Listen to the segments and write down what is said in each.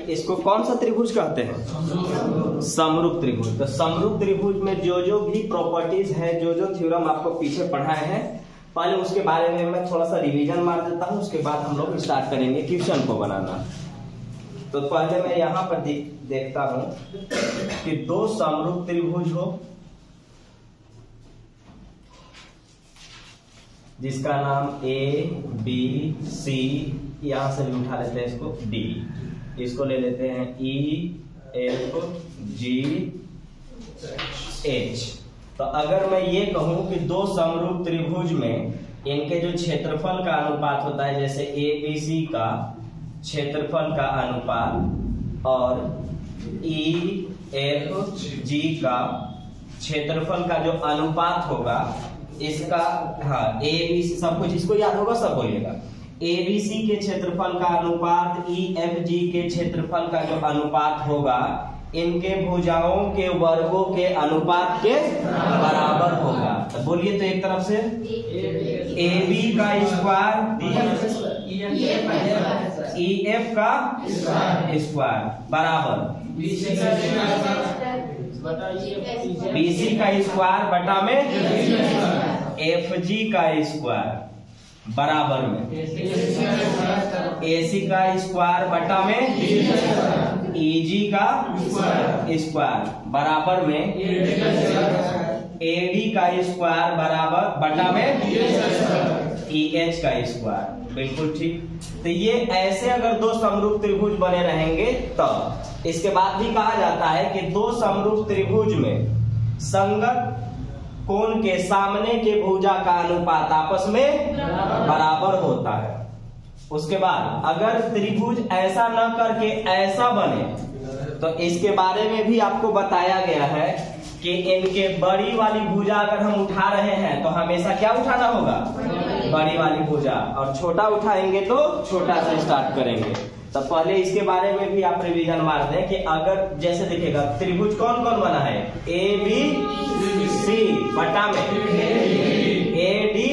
इसको कौन सा त्रिभुज कहते हैं? समरूप त्रिभुज। तो समरूप त्रिभुज में जो जो भी प्रॉपर्टीज है, जो जो थ्योरम आपको पीछे पढ़ाए हैं, पहले उसके बारे में मैं थोड़ा सा रिवीजन मार देता हूं, उसके बाद हम लोग स्टार्ट करेंगे क्वेश्चन को बनाना। तो पहले मैं यहाँ पर देखता हूं कि दो समरूप त्रिभुज हो जिसका नाम ए बी सी, यहां से भी उठा लेते हैं इसको डी, इसको ले लेते हैं ई एफ जी एच। तो अगर मैं ये कहूं कि दो समरूप त्रिभुज में इनके जो क्षेत्रफल का अनुपात होता है, जैसे ए बी सी का क्षेत्रफल का अनुपात और ई एफ जी का क्षेत्रफल का जो अनुपात होगा, इसका हाँ ए बी सी सब कुछ इसको याद होगा, सब बोलिएगा। ए बी सी के क्षेत्रफल का अनुपात ई एफ जी के क्षेत्रफल का जो अनुपात होगा, इनके भुजाओं के वर्गों के अनुपात के बराबर होगा। तो बोलिए तो एक तरफ से ए बी का स्क्वायर ई एफ का स्क्वायर बराबर बीसी का स्क्वायर बटा में एफ जी का स्क्वायर बराबर में एसी का स्क्वायर बटा में ईजी का स्क्वायर बराबर में एडी का स्क्वायर बराबर बटा में ईएच का स्क्वायर। बिल्कुल ठीक। तो ये ऐसे अगर दो समरूप त्रिभुज बने रहेंगे तो इसके बाद भी कहा जाता है कि दो समरूप त्रिभुज में संगत कोण के सामने के भुजा का अनुपात आपस में बराबर होता है। उसके बाद अगर त्रिभुज ऐसा न करके ऐसा बने तो इसके बारे में भी आपको बताया गया है कि इनके बड़ी वाली भुजा अगर हम उठा रहे हैं तो हमेशा क्या उठाना होगा? बड़ी वाली भुजा, और छोटा उठाएंगे तो छोटा से स्टार्ट करेंगे। तो पहले इसके बारे में भी आप रिवीजन मार दें कि अगर जैसे देखिएगा त्रिभुज कौन कौन बना है? ए बी सी बटा में ए डी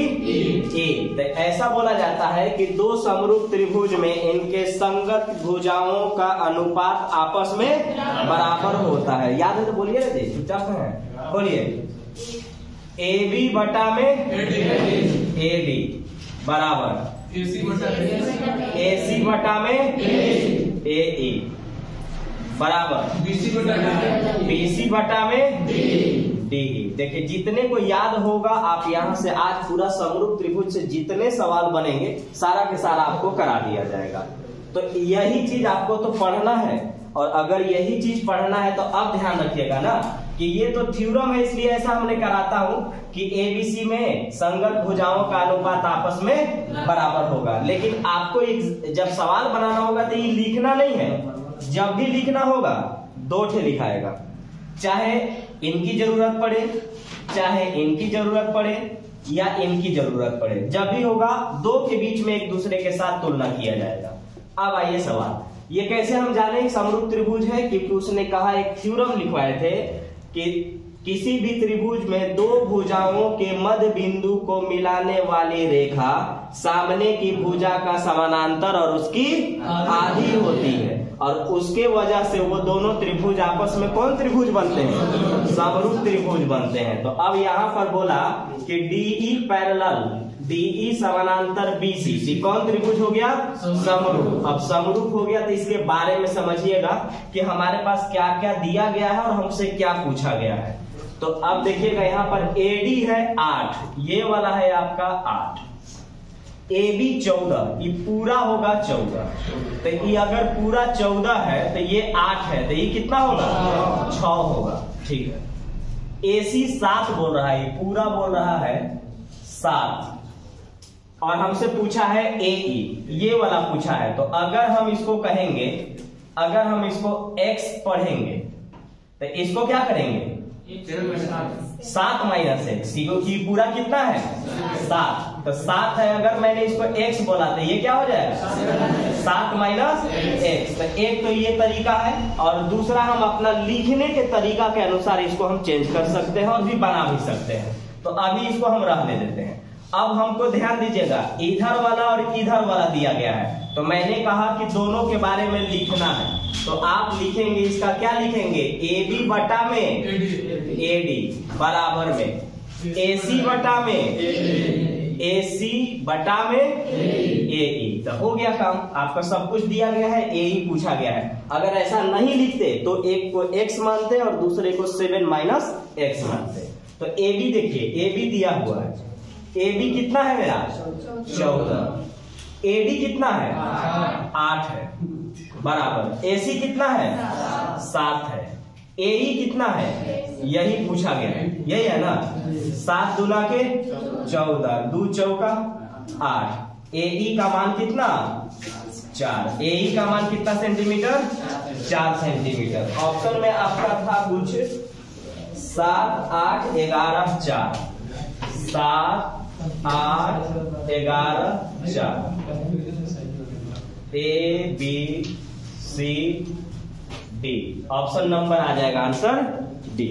ए। तो ऐसा बोला जाता है कि दो समरूप त्रिभुज में इनके संगत भुजाओं का अनुपात आपस में बराबर होता है। याद है तो बोलिए ना जी, चुपचाप है बोलिए। ए बी बटा में ए बी बराबर एसी बटा में ए ई बराबर बीसी बटा में डी। देखिए जितने को याद होगा आप यहाँ से आज पूरा समरूप त्रिभुज से जितने सवाल बनेंगे सारा के सारा आपको करा दिया जाएगा। तो यही चीज आपको तो पढ़ना है, और अगर यही चीज पढ़ना है तो अब ध्यान रखिएगा ना कि ये तो थ्योरम है, इसलिए ऐसा हमने कराता हूं कि एबीसी में संगत भुजाओं का अनुपात आपस में बराबर होगा। लेकिन आपको जब सवाल बनाना होगा तो ये लिखना नहीं है। जब भी लिखना होगा दो ठे लिखाएगा, चाहे इनकी जरूरत पड़े, चाहे इनकी जरूरत पड़े या इनकी जरूरत पड़े, जब भी होगा दो के बीच में एक दूसरे के साथ तुलना किया जाएगा। अब आइए सवाल, ये कैसे हम जाने समरूप त्रिभुज है? क्योंकि उसने कहा एक थ्योरम लिखवाए थे कि किसी भी त्रिभुज में दो भुजाओं के मध्य बिंदु को मिलाने वाली रेखा सामने की भुजा का समानांतर और उसकी आधी होती है, और उसके वजह से वो दोनों त्रिभुज आपस में कौन त्रिभुज बनते हैं? समरूप त्रिभुज बनते हैं। तो अब यहाँ पर बोला कि डीई पैरेलल डीई समानांतर बीसी, सी कौन त्रिभुज हो गया? समरूप। अब समरूप हो गया तो इसके बारे में समझिएगा कि हमारे पास क्या क्या दिया गया है और हमसे क्या पूछा गया है। तो अब देखिएगा यहाँ पर एडी है 8, ये वाला है आपका 8, AB 14, ये पूरा होगा 14। तो ये अगर पूरा 14 है तो ये 8 है, तो ये कितना होगा? 6 होगा। ठीक है। AC 7 बोल रहा है, ये पूरा बोल रहा है 7, और हमसे पूछा है AE, ये वाला पूछा है। तो अगर हम इसको कहेंगे, अगर हम इसको x पढ़ेंगे तो इसको क्या करेंगे? 7 माइनस एक्स, क्योंकि पूरा कितना है? 7। तो 7 है, अगर मैंने इसको x बोला तो ये क्या हो जाएगा? 7 माइनस एक्स। तो एक तो ये तरीका है, और दूसरा हम अपना लिखने के तरीका के अनुसार इसको हम चेंज कर सकते हैं और भी बना भी सकते हैं। तो अभी इसको हम रहने देते हैं। अब हमको ध्यान दीजिएगा, इधर वाला और इधर वाला दिया गया है, तो मैंने कहा कि दोनों के बारे में लिखना है, तो आप लिखेंगे इसका क्या लिखेंगे, ए बी बटा में ए डी बराबर में ए सी बटा में ए सी बटा में ए ई। तो हो गया काम, आपका सब कुछ दिया गया है, ए ई पूछा गया है। अगर ऐसा नहीं लिखते तो एक को x मानते और दूसरे को 7 माइनस x मानते। तो ए बी देखिए, ए बी दिया हुआ है, ए बी कितना है मेरा 14, ए डी कितना है 8 है बराबर, ए सी कितना है 7 है, ए ई कितना है, यही पूछा गया है, यही है ना। 7 दूना के 14, 2 चौका 8, ए ई का मान कितना 4, ए ई का मान कितना सेंटीमीटर 4 सेंटीमीटर। ऑप्शन में आपका था कुछ 7 8 11 4, 7 8 11 4, A B C D, option number आ जाएगा आंसर डी।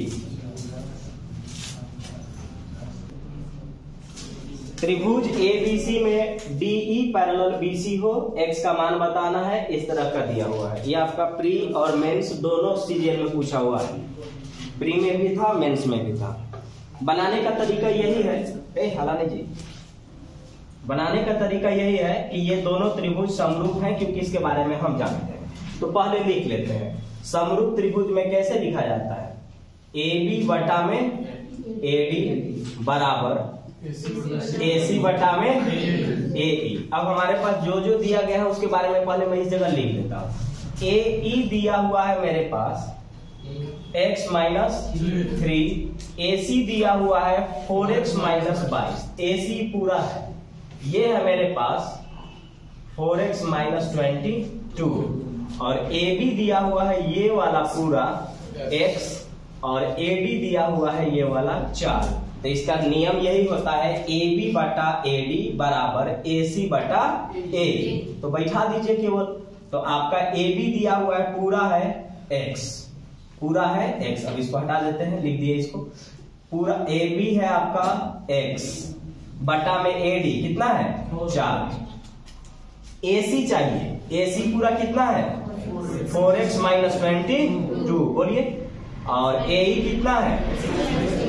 त्रिभुज एबीसी में डीई पैरेलल बीसी हो, एक्स का मान बताना है, इस तरह का दिया हुआ है। ये आपका प्री और मेंस दोनों सीरियल में पूछा हुआ है, प्री में भी था मेंस में भी था। बनाने का तरीका यही है, हलाने जी, बनाने का तरीका यही है कि ये दोनों त्रिभुज समरूप हैं, क्योंकि इसके बारे में हम जानते हैं। तो पहले लिख लेते हैं, समरूप त्रिभुज में कैसे लिखा जाता है, ए बी बटा में ए डी बराबर ए सी बटा में ए ई। अब हमारे पास जो जो दिया गया है उसके बारे में पहले मैं इस जगह लिख लेता हूं। ए ई दिया हुआ है मेरे पास x माइनस 3, ए सी दिया हुआ है 4x माइनस 22, ए सी पूरा है, ये है मेरे पास 4x माइनस 22, और ए बी दिया हुआ है ये वाला पूरा x, और ए डी दिया हुआ है ये वाला 4। तो इसका नियम यही होता है, ए बी बटा ए डी बराबर ए सी बटा ए। तो बैठा दीजिए केवल, तो आपका ए बी दिया हुआ है पूरा है x, पूरा है x, अब इसको हटा देते हैं, लिख दिए इसको, पूरा ए बी है आपका x बटा में ए डी कितना है 4, ए सी चाहिए, ए सी पूरा कितना है 4x माइनस 22, बोलिए, और ए ई कितना है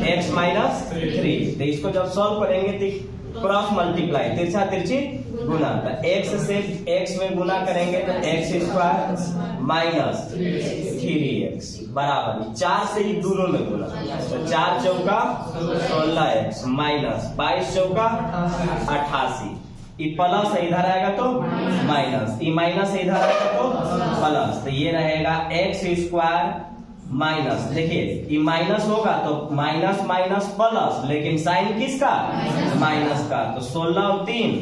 x माइनस 3। तो इसको जब सॉल्व करेंगे तो क्रॉस मल्टीप्लाई, तिरछा तिरछी गुना, तो x से x में गुना करेंगे तो x स्क्वायर माइनस 3x बराबर 4 से ही दोनों में गुना, तो 4 चौका 16x माइनस 22 चौका 88, ये प्लस इधर आएगा तो माइनस, ये माइनस इधर आएगा तो प्लस, तो ये रहेगा x स्क्वायर माइनस, देखिए ये माइनस होगा तो माइनस माइनस प्लस, लेकिन साइन किसका माइनस का, तो 16 और 3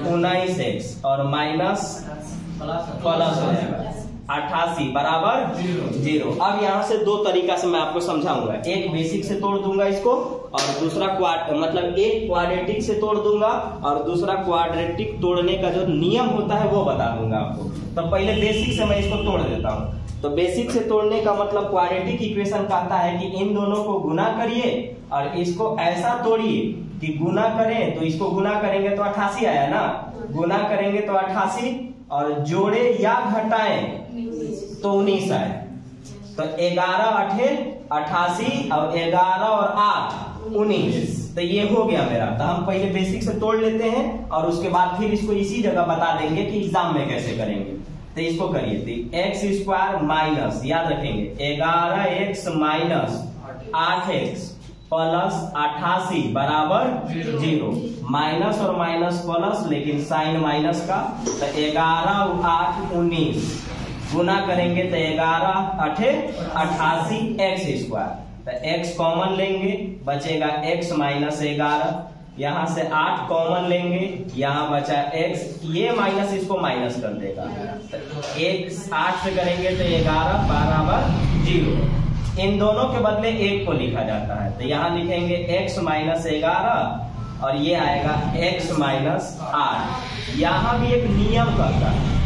19x और माइनस प्लस हो जाएगा 88 बराबर 0। अब यहाँ से दो तरीका से मैं आपको समझाऊंगा, एक बेसिक से तोड़ दूंगा इसको, और दूसरा मतलब एक क्वाड्रेटिक से तोड़ दूंगा, और दूसरा क्वाड्रेटिक तोड़ने का जो नियम होता है वो बता दूंगा आपको। तो पहले बेसिक से मैं इसको तोड़ देता हूँ। तो बेसिक से तोड़ने का मतलब क्वाड्रेटिक इक्वेशन कहता है कि इन दोनों को गुना करिए और इसको ऐसा तोड़िए कि गुना करें तो इसको गुना करेंगे तो 88 आया ना, गुना करेंगे तो 88, और जोड़े या घटाएं तो 19 आए, तो 11 8 88 और 11 और 8 19, तो ये हो गया मेरा। तो हम पहले बेसिक से तोड़ लेते हैं और उसके बाद फिर इसको इसी जगह बता देंगे कि एग्जाम में कैसे करेंगे। तो इसको करिए, तो एक्स स्क्वायर माइनस, याद रखेंगे 11x माइनस 8x प्लस 88 बराबर 0, माइनस और माइनस प्लस, लेकिन साइन माइनस का, तो 11 और 8 19, गुना करेंगे तो 11 8 88 x स्क्वायर, तो x कॉमन लेंगे बचेगा x माइनस 11, यहाँ से 8 कॉमन लेंगे, यहाँ बचा x, ये माइनस इसको माइनस कर देगा, तो x 8 से करेंगे तो 11 बराबर 0। इन दोनों के बदले 1 को लिखा जाता है, तो यहाँ लिखेंगे x माइनस 11 और ये आएगा x माइनस 8। यहाँ भी एक नियम कहता है,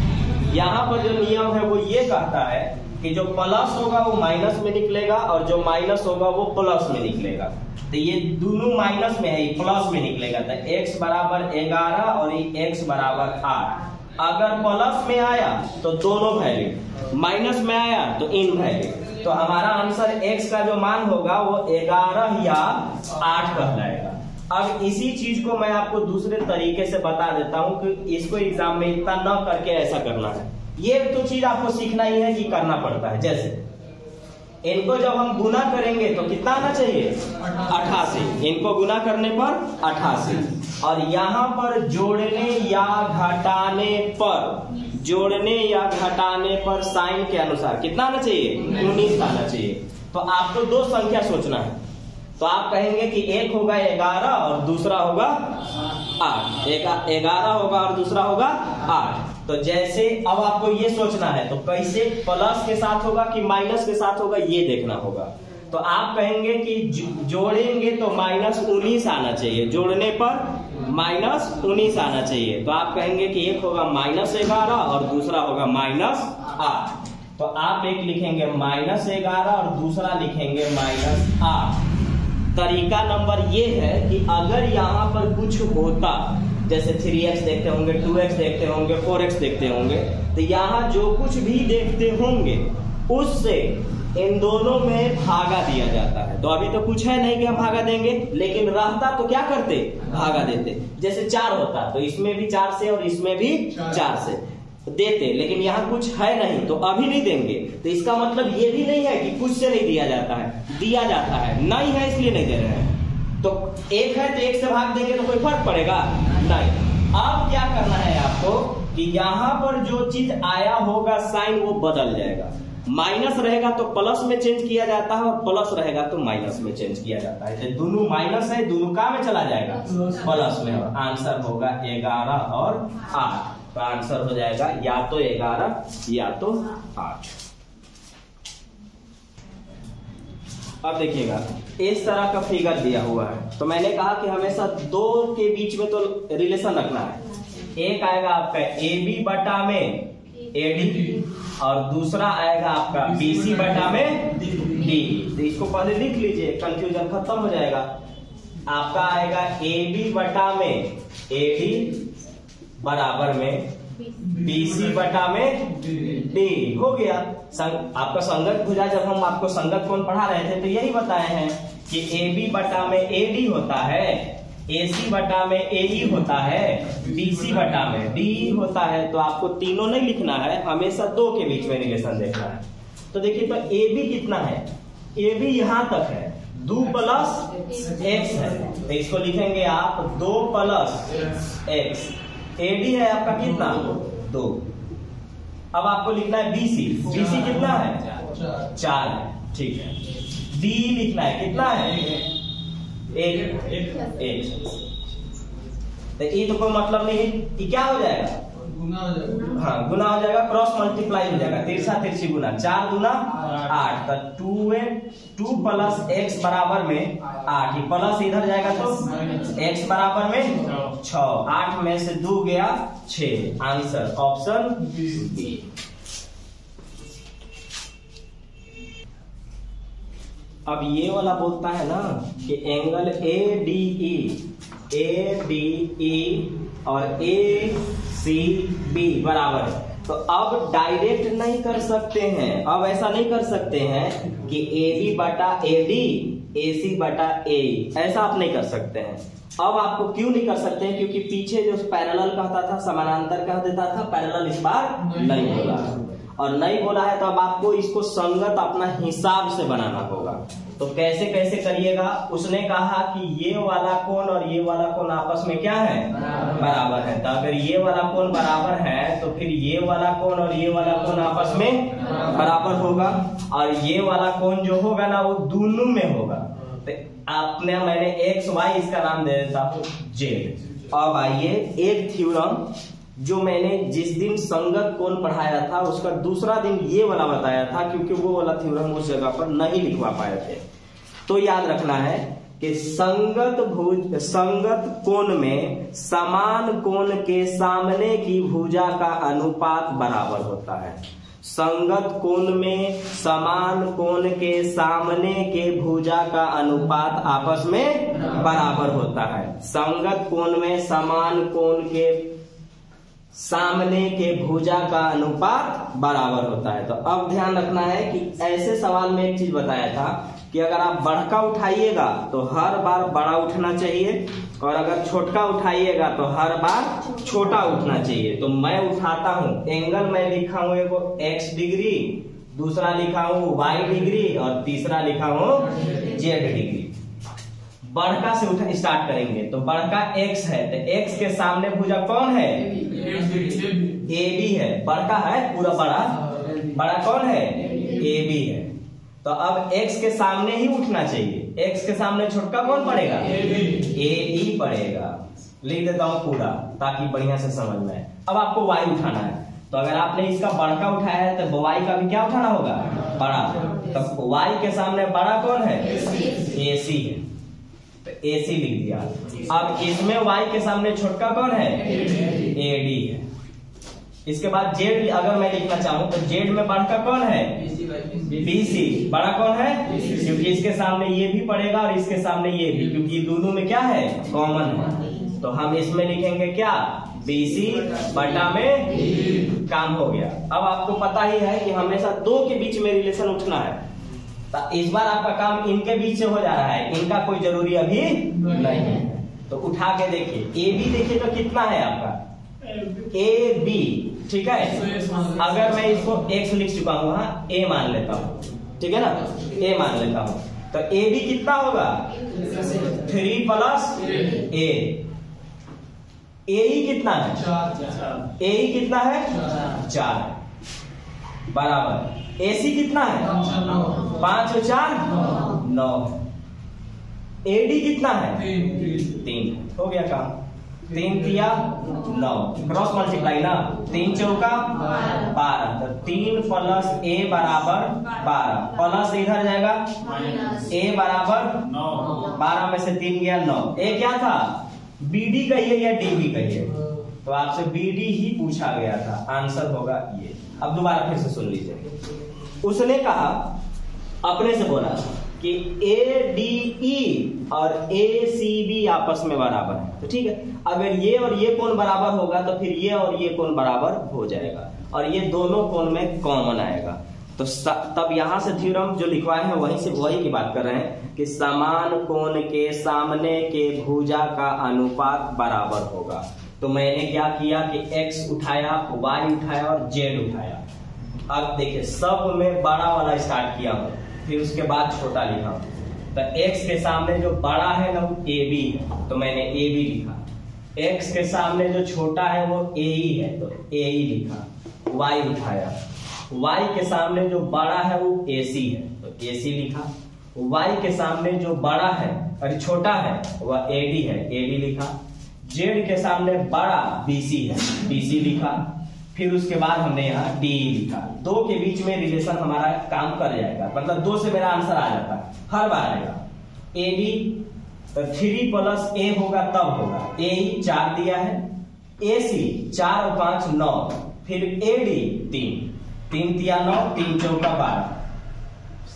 यहाँ पर जो नियम है वो ये कहता है कि जो प्लस होगा वो माइनस में निकलेगा और जो माइनस होगा वो प्लस में निकलेगा। तो ये दोनों माइनस में है, ये प्लस में निकलेगा, तो x बराबर 11 और ये x बराबर 8। अगर प्लस में आया तो दोनों वैल्यू, माइनस में आया तो इन वैल्यू। तो हमारा आंसर x का जो मान होगा वो 11 या 8 कहलाएगा। अब इसी चीज को मैं आपको दूसरे तरीके से बता देता हूं कि इसको एग्जाम में इतना न करके ऐसा करना है। ये तो चीज आपको सीखना ही है कि करना पड़ता है। जैसे इनको जब हम गुना करेंगे तो कितना आना चाहिए, 88। इनको गुना करने पर 88, और यहाँ पर जोड़ने या घटाने पर, जोड़ने या घटाने पर साइन के अनुसार कितना आना चाहिए, 19 आना चाहिए। तो आपको दो संख्या सोचना है। तो आप कहेंगे कि एक होगा 11 और दूसरा होगा 8, 11 होगा और दूसरा होगा 8। तो जैसे अब आपको ये सोचना है तो कैसे प्लस के साथ होगा कि माइनस के साथ होगा ये देखना होगा। तो आप कहेंगे कि जोड़ेंगे तो -19 आना चाहिए, जोड़ने पर -19 आना चाहिए। तो आप कहेंगे कि एक होगा -11 और दूसरा होगा -8। तो आप एक लिखेंगे -11 और दूसरा लिखेंगे -8। तरीका नंबर ये है कि अगर यहाँ पर कुछ होता, जैसे 3x देखते होंगे, 2x देखते होंगे, 4x देखते होंगे, तो यहाँ जो कुछ भी देखते होंगे उससे इन दोनों में भागा दिया जाता है। तो अभी तो कुछ है नहीं कि हम भागा देंगे, लेकिन रहता तो क्या करते, भागा देते। जैसे 4 होता तो इसमें भी 4 से और इसमें भी 4 से देते, लेकिन यहाँ कुछ है नहीं तो अभी नहीं देंगे। तो इसका मतलब ये भी नहीं है कि कुछ से नहीं दिया जाता है, दिया जाता है, नहीं है इसलिए नहीं दे रहे हैं। तो एक है तो एक से भाग देंगे तो कोई फर्क पड़ेगा नहीं। अब क्या करना है आपको कि यहाँ पर जो चीज आया होगा साइन वो बदल जाएगा। माइनस रहेगा तो प्लस में चेंज किया जाता है और प्लस रहेगा तो माइनस में चेंज किया जाता है। तो दोनों माइनस है, दोनों का में चला जाएगा प्लस में, और आंसर होगा 11 और 8। तो आंसर हो जाएगा या तो 11 या तो 8। अब देखिएगा इस तरह का फिगर दिया हुआ है। तो मैंने कहा कि हमेशा दो के बीच में तो रिलेशन रखना है। एक आएगा आपका AB बटा में AD और दूसरा आएगा आपका BC बटा में DE। तो इसको पहले लिख लीजिए, कंफ्यूजन खत्म हो जाएगा। आपका आएगा AB बटा में AD बराबर में BC बटा में DE। हो गया। आपका संगत भुजा, जब हम आपको संगत कोण पढ़ा रहे थे तो यही बताए हैं कि AB बटा में AD होता है, AC बटा में AE होता है, BC बटा में DE होता है। तो आपको तीनों नहीं लिखना है, हमेशा दो के बीच में रिलेशन देखना है। तो देखिए तो AB कितना है, AB यहां तक है, 2 + x है, तो इसको लिखेंगे आप 2 + x। AD है आपका कितना, 2। अब आपको लिखना है BC। BC कितना है, 4 है, ठीक है। DE लिखना है, कितना है, 1। तो ये तो कोई मतलब नहीं है, ये क्या हो जाएगा, गुना हो जाएगा। हाँ, गुना हो जाएगा, क्रॉस मल्टीप्लाई हो जाएगा, तिरछा तिरछी गुना, 4 दूना 8। तो 2 + x बराबर में 8, ये प्लस इधर जाएगा तो x बराबर में 6। 8 में से 2 गया 6। Answer option B. अब ये वाला बोलता है ना कि एंगल ADE और ACB बराबर है। तो अब डायरेक्ट नहीं कर सकते हैं, अब ऐसा नहीं कर सकते हैं कि AB बटा AD, AC बटा AE, ऐसा आप नहीं कर सकते हैं। अब आपको क्यों नहीं कर सकते हैं, क्योंकि पीछे जो पैरेलल कहता था समानांतर कह देता था, पैरेलल इस बार नहीं बोला, और नहीं बोला है तो अब आपको इसको संगत अपना हिसाब से बनाना होगा। तो कैसे कैसे करिएगा, उसने कहा कि ये वाला कोण और ये वाला कोण आपस में क्या है, बराबर है। तो अगर ये वाला कोण बराबर है तो फिर ये वाला कोण और ये वाला कोण आपस में बराबर होगा, और ये वाला कोण जो होगा ना वो दोनों में होगा। तो आपने, मैंने XY इसका नाम दे देता हूँ Z। अब आइए एक थ्योरम जो मैंने जिस दिन संगत कोण पढ़ाया था उसका दूसरा दिन ये वाला बताया था, क्योंकि वो वाला थ्योरम उस जगह पर नहीं लिखवा पाए थे। तो याद रखना है कि संगत कोण में समान कोण के सामने की भुजा का अनुपात बराबर होता है। संगत कोण में समान कोण के सामने के भुजा का अनुपात आपस में बराबर होता है। संगत कोण में समान कोण के सामने के भुजा का अनुपात बराबर होता है। तो अब ध्यान रखना है कि ऐसे सवाल में एक चीज बताया था कि अगर आप बड़का उठाइएगा तो हर बार बड़ा उठना चाहिए, और अगर छोटका उठाइएगा तो हर बार छोटा उठना चाहिए। तो मैं उठाता हूं एंगल, मैं लिखा हूं एगो x डिग्री, दूसरा लिखा हूं y डिग्री, और तीसरा लिखा हूं z डिग्री। बड़का से उठा स्टार्ट करेंगे तो बड़का x है, तो x के सामने भुजा कौन है? AB है। बड़का है पूरा बड़ा कौन है? AB है। तो अब x के सामने ही उठना चाहिए। x के सामने छोटका कौन पड़ेगा? AB पड़ेगा। लिख देता हूं पूरा ताकि बढ़िया से समझ में आए। अब आपको y उठाना है, तो अगर आपने इसका बड़का उठाया है तो y का भी क्या उठाना होगा? बड़ा। तो y के सामने बड़ा कौन है? AC है, तो AC लिख दिया। अब इसमें y के सामने छोटका कौन है? AD है। इसके बाद Z अगर मैं लिखना चाहूं तो Z में बड़का कौन है? BC। बड़ा कौन है? क्योंकि इसके सामने ये भी पड़ेगा और इसके सामने ये भी, क्योंकि दोनों में क्या है? कॉमन है। तो हम इसमें लिखेंगे क्या? BC बटा में, काम हो गया। अब आपको पता ही है कि हमेशा दो के बीच में रिलेशन उठना है। तो इस बार आपका काम इनके बीच से हो जा रहा है, इनका कोई जरूरी अभी नहीं है। तो उठा के देखिए, AB देखिए तो कितना है आपका? AB, ठीक है। अगर मैं इसको x लिख चुका हूं, हाँ A मान लेता हूं, ठीक है ना? A मान लेता हूं, तो AB कितना होगा? 3 प्लस A। AE कितना है? 4। AE कितना है? 4 बराबर। AC कितना है? 5 और 4 9। AD कितना है? 3। हो गया काम। 3 तिया 9, क्रॉस मल्टीप्लाई ना, 3 चौका 12। तो 3 प्लस A बराबर 12, प्लस इधर जाएगा A बराबर 9। 12 में से 3 गया 9। A क्या था? BD कहिए या DB कहिए, तो आपसे BD ही पूछा गया था, आंसर होगा ये। अब दोबारा फिर से सुन लीजिए। उसने कहा, अपने से बोला कि ADE और ACB आपस में बराबर है, तो ठीक है। अगर ये और ये कोण बराबर होगा तो फिर ये और ये कोण बराबर हो जाएगा, और ये दोनों कोण में कॉमन आएगा। तो तब यहां से थ्योरम जो लिखवाए हैं वहीं से वही की बात कर रहे हैं कि समान कोण के सामने के भुजा का अनुपात बराबर होगा। तो मैंने क्या किया कि x उठाया, y उठाया और z उठाया। अब देखिए सब में बड़ा वाला स्टार्ट किया हूं, फिर उसके बाद छोटा लिखा। तो x के सामने जो बड़ा है ना वो AB है, तो मैंने AB लिखा। x के सामने जो छोटा है वो AE है, तो AE लिखा। y उठाया, y के सामने जो बड़ा है वो AC है, तो AC लिखा। y के सामने जो बड़ा है और छोटा है वह AD है, AD लिखा। z के सामने बड़ा BC है, BC लिखा। फिर उसके बाद हमने यहाँ DE लिखा। दो के बीच में रिलेशन हमारा काम कर जाएगा, मतलब 2 से मेरा आंसर आ जाता है, हर बार आएगा। AD तो 3 प्लस A होगा तब होगा। AE 4 दिया है, AC 4 और 5 9, फिर AD 3 तिया 9, 3 चौका 12।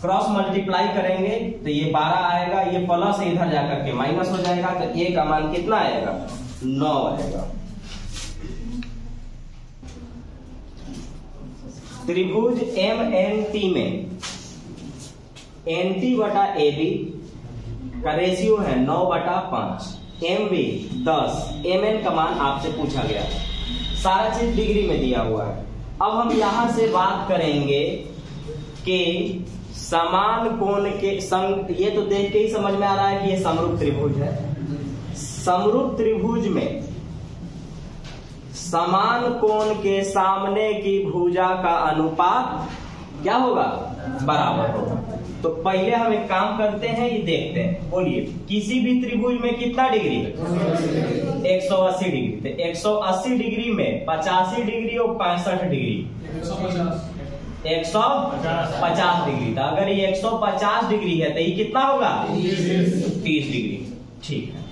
क्रॉस मल्टीप्लाई करेंगे तो ये 12 आएगा, ये प्लस इधर जाकर के माइनस हो जाएगा, तो A का मान कितना आएगा? 9 आएगा। त्रिभुज MNT में NT बटा AB का रेशियो है 9/5, MB 10, MN का मान आपसे पूछा गया, सारा चीज डिग्री में दिया हुआ है। अब हम यहां से बात करेंगे कि समान कोण के ये तो देख के ही समझ में आ रहा है कि ये समरूप त्रिभुज है। समरूप त्रिभुज में समान कोण के सामने की भुजा का अनुपात क्या होगा? बराबर होगा। तो पहले हम एक काम करते हैं, ये देखते हैं। बोलिए, किसी भी त्रिभुज में कितना डिग्री? 180 डिग्री। तो 180 डिग्री में 85 डिग्री और 65 डिग्री 150 डिग्री। तो अगर ये 150 डिग्री है तो ये कितना होगा? 30 डिग्री। ठीक है,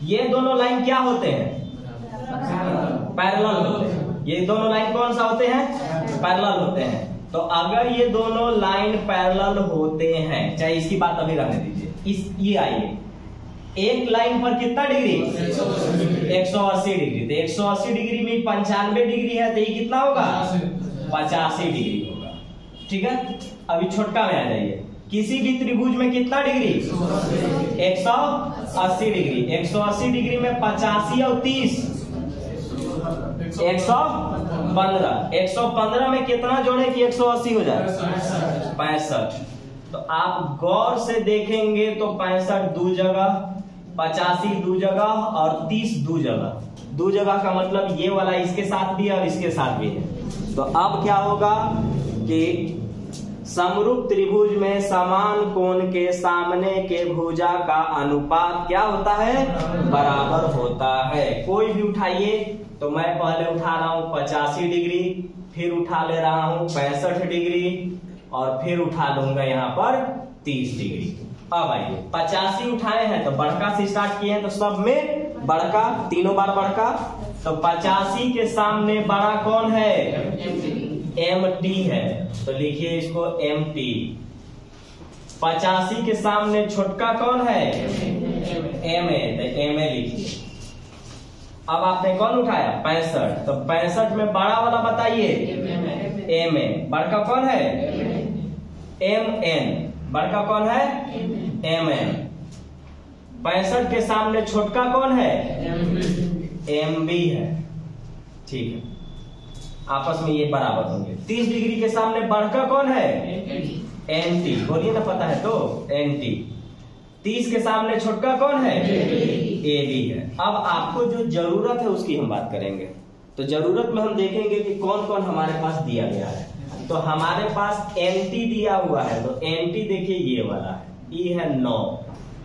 ये दोनों लाइन क्या होते हैं? पैरेलल होते हैं। ये दोनों लाइन कौन सा होते हैं? पैरेलल होते हैं। तो अगर ये दोनों लाइन पैरेलल होते हैं, चाहे इसकी बात अभी रहने दीजिए, ये आइए, एक लाइन पर कितना डिग्री? 180 डिग्री। तो 180 डिग्री में 95 डिग्री है, तो ये कितना होगा? 85 डिग्री होगा। ठीक है, अभी छोटका में आ जाइए। किसी भी त्रिभुज में कितना डिग्री? 180 डिग्री। 180 डिग्री में 85 और 30 115। 115 में कितना जोड़े कि 180 हो जाए? 65। तो आप गौर से देखेंगे तो 65 दो जगह, 85 दो जगह और 30 दो जगह। दो जगह का मतलब ये वाला इसके साथ भी है और इसके साथ भी है। तो अब क्या होगा कि समरूप त्रिभुज में समान कोण के सामने के भुजा का अनुपात क्या होता है? बराबर होता है। कोई भी उठाइए, तो मैं पहले उठा रहा हूं 85 डिग्री, फिर उठा ले रहा हूं 65 डिग्री और फिर उठा लूंगा यहाँ पर 30 डिग्री। अब आइए 85 उठाए हैं तो बड़का से स्टार्ट किए हैं, तो सब में बड़का, तीनों बार बड़का। तो 85 के सामने बड़ा कौन है? MT है, तो लिखिए इसको MT। 85 के सामने छोटका कौन है? MA, तो MA लिखिए। अब आपने कौन उठाया? 65। तो 65 में बड़ा वाला बताइए। MA। बड़का कौन है? MN। बड़का कौन है? MN। 65 के सामने छोटका कौन है? MB है। ठीक है, आपस में ये बराबर होंगे। 30 डिग्री के सामने बढ़का कौन है? NT। बोलिए ना, पता है तो NT। 30 के सामने छोटका कौन है? AB है। अब आपको जो जरूरत है उसकी हम बात करेंगे। तो जरूरत में हम देखेंगे कि कौन कौन हमारे पास दिया गया है। तो हमारे पास NT दिया हुआ है, तो NT देखिए ये वाला है, ये है 9।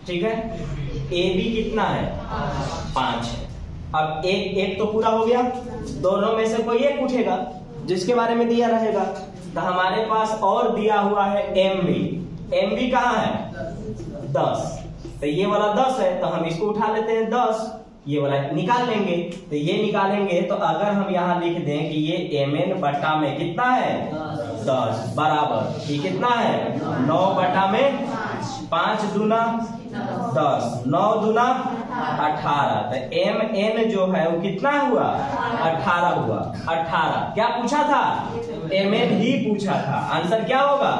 ठीक है, AB कितना है? 5 है। अब एक तो पूरा हो गया, दोनों में से कोई एक उठेगा जिसके बारे में दिया रहेगा। तो हमारे पास और दिया हुआ है MB। MB कहाँ है? 10। तो ये वाला 10 है, तो हम इसको उठा लेते हैं 10, ये वाला निकाल लेंगे। तो ये निकालेंगे तो अगर हम यहाँ लिख दें कि ये MN बटा में कितना है? 10 बराबर, ये कितना है? 9 बटा में 5 दूना 10, 9 दूना 18। तो MN जो है वो कितना हुआ? 18 हुआ। 18 क्या पूछा था? MN ही पूछा था। आंसर क्या होगा?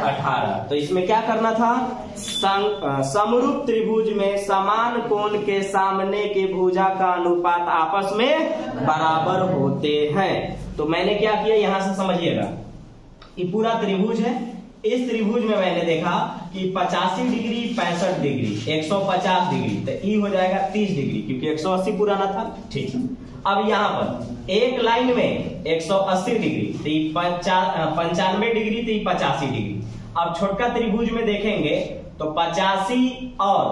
18। तो इसमें क्या करना था? समरूप त्रिभुज में समान कोण के सामने के भुजा का अनुपात आपस में बराबर होते हैं। तो मैंने क्या किया, यहां से समझिएगा, ये पूरा त्रिभुज है। इस त्रिभुज में मैंने देखा कि 85 डिग्री, 65 डिग्री, 150 डिग्री, तो ई हो जाएगा 30 डिग्री क्योंकि 180 पुराना था। ठीक, अब यहाँ पर एक लाइन में 180 डिग्री, तो 95 डिग्री, तो 85 डिग्री। अब छोटका त्रिभुज में देखेंगे तो 85 और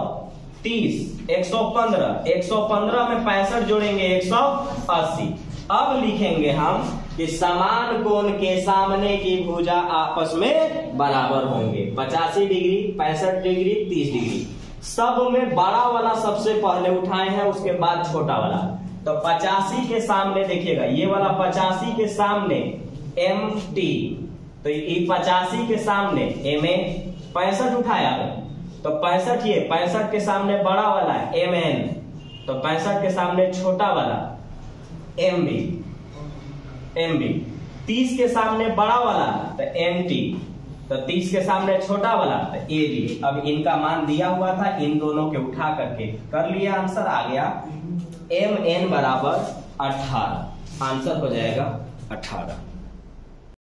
30 115 में 65 जोड़ेंगे 180। अब लिखेंगे हम कि समान कोण के सामने की भुजा आपस में बराबर होंगे। 85 डिग्री, 65 डिग्री, 30 डिग्री, सब में बड़ा वाला सबसे पहले उठाए हैं, उसके बाद छोटा वाला। तो 85 के सामने देखिएगा, ये वाला 85 के सामने MT, तो ये 85 के सामने MA। 65 उठाया तो 65, ये 65 के सामने बड़ा वाला MN, तो 65 के सामने छोटा वाला MB। 30 के सामने बड़ा वाला तो MT, तो 30 के सामने छोटा वाला तो AB। अब इनका मान दिया हुआ था, इन दोनों के उठा करके कर लिया, आंसर आ गया MN बराबर 18। आंसर हो जाएगा 18।